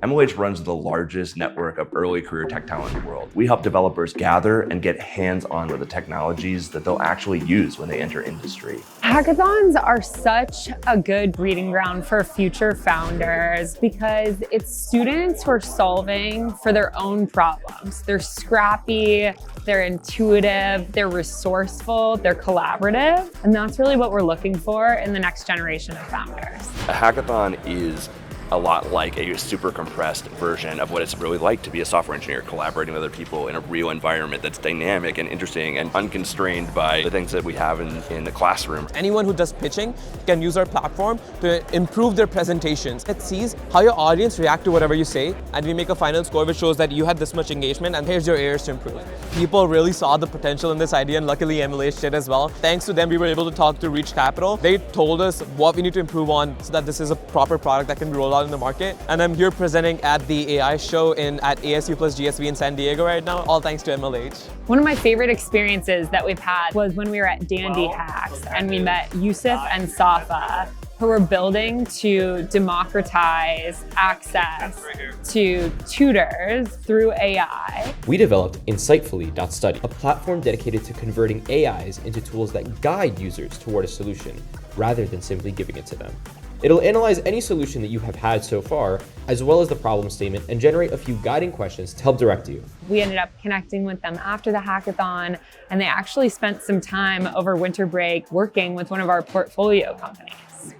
MLH runs the largest network of early career tech talent in the world. We help developers gather and get hands-on with the technologies that they'll actually use when they enter industry. Hackathons are such a good breeding ground for future founders because it's students who are solving for their own problems. They're scrappy, they're intuitive, they're resourceful, they're collaborative, and that's really what we're looking for in the next generation of founders. A hackathon is a lot like a super compressed version of what it's really like to be a software engineer, collaborating with other people in a real environment that's dynamic and interesting and unconstrained by the things that we have in the classroom. Anyone who does pitching can use our platform to improve their presentations. It sees how your audience react to whatever you say, and we make a final score which shows that you had this much engagement and here's your areas to improve. People really saw the potential in this idea, and luckily MLH did as well. Thanks to them, we were able to talk to Reach Capital. They told us what we need to improve on so that this is a proper product that can be rolled out in the market. And I'm here presenting at the AI show at ASU plus GSV in San Diego right now, all thanks to MLH. One of my favorite experiences that we've had was when we were at Dandy Hacks and we met Yusuf and Safa, who were building to democratize access to tutors through AI. We developed Insightfully.study, a platform dedicated to converting AIs into tools that guide users toward a solution, rather than simply giving it to them. It'll analyze any solution that you have had so far, as well as the problem statement, and generate a few guiding questions to help direct you. We ended up connecting with them after the hackathon, and they actually spent some time over winter break working with one of our portfolio companies.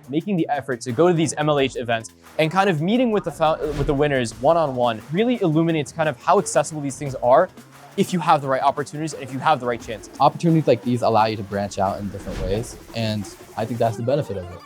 Making the effort to go to these MLH events and kind of meeting with the winners one-on-one really illuminates kind of how accessible these things are if you have the right opportunities and if you have the right chances. Opportunities like these allow you to branch out in different ways, and I think that's the benefit of it.